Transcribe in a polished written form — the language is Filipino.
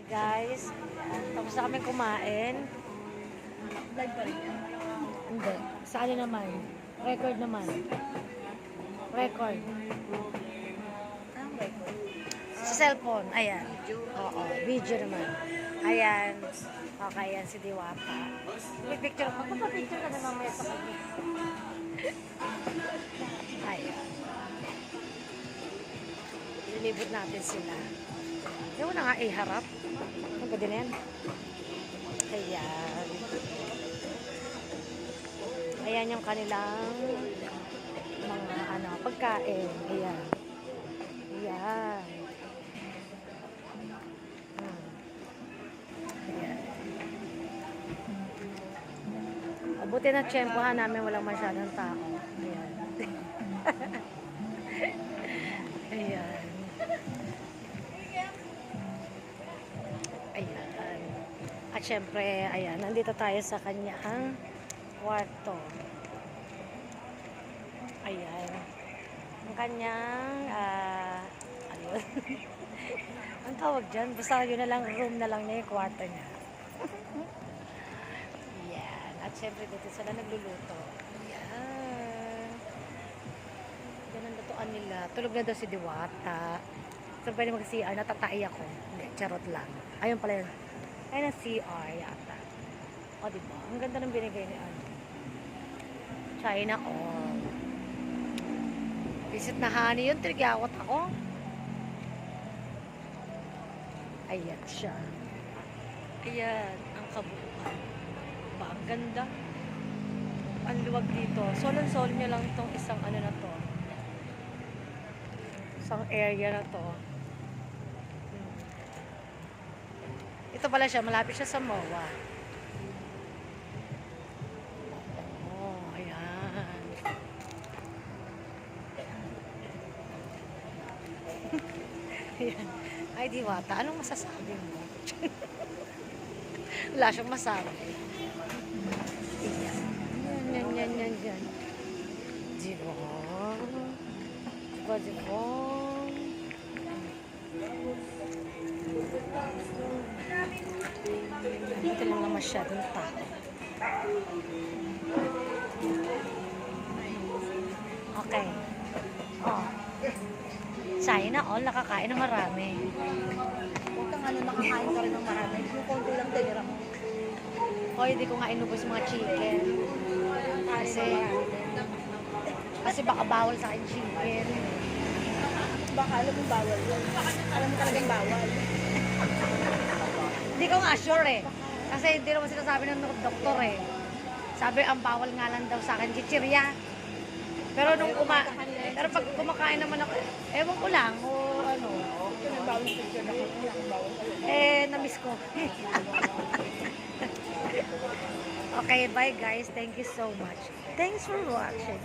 Guys, tapos na kami kumain. Live pa rin yan. Hindi. Sa ano naman? Record naman. Record. Anong record? Sa cellphone. Ayan. Oo. Video naman. Ayan. Okay, yan si Diwata. May picture. Magpapapicture ka na mamaya sa kanya. Ayan. Lilibot natin sila. Hindi mo na nga iharap. Ang pwede na yan. Ayan. Ayan yung kanilang mga pagkain. Ayan. Ayan. Ayan. Abuti na tiyempohan namin walang masyadong tao. Ayan. Ayan. Ayan. At syempre, ayan, nandito tayo sa kanyang kwarto. Ayan. Ang kanyang, ano yun? Ang tawag dyan, basta yun na lang, room na lang niya yung kwarto niya. Ayan. At syempre, dito sila nagluluto. Ayan. Yan ang lutuan nila. Tulog na daw si Diwata. So, pwede mag-CR. Natatai ako. Hindi, charot lang. Ayun pala yun. Ayun ang CR yata. O, diba? Ang ganda ng binigay ni ano. China all. Visit na honey yun. Tigawat ako. Ayan siya. Ayan. Ang kabuuan. Ba, ang ganda. Ang luwag dito. Solon-solon nyo lang itong isang ano na to. Isang area na to. Ito pala siya, malapit siya sa MOA. Oh, ayan. Ayan. Ay, Diwata, anong masasabi mo? Wala siyang masabi. Ayan. Yan. Diba? Diba? Dito lang na masyadong tao. Okay. Oh. China all, nakakain ng marami. Huwag kang nakakain ka rin ng marami. Yung konti lang tinira mo. Hoy, hindi ko nga inubos mga chicken. Kasi baka bawal sa akin chicken. Baka alam mo bawal yun. Alam mo talagang bawal. Hindi ko nga sure eh. Kasi hindi naman sinasabi ng doktor eh. Sabi ang bawal nga lang daw sa akin, chichirya. Pero pero pag kumakain naman ako, ewan ko lang, o ano. Bawal picture na ko. Bawal kayo. Na-miss ko. Okay, bye guys. Thank you so much. Thanks for watching.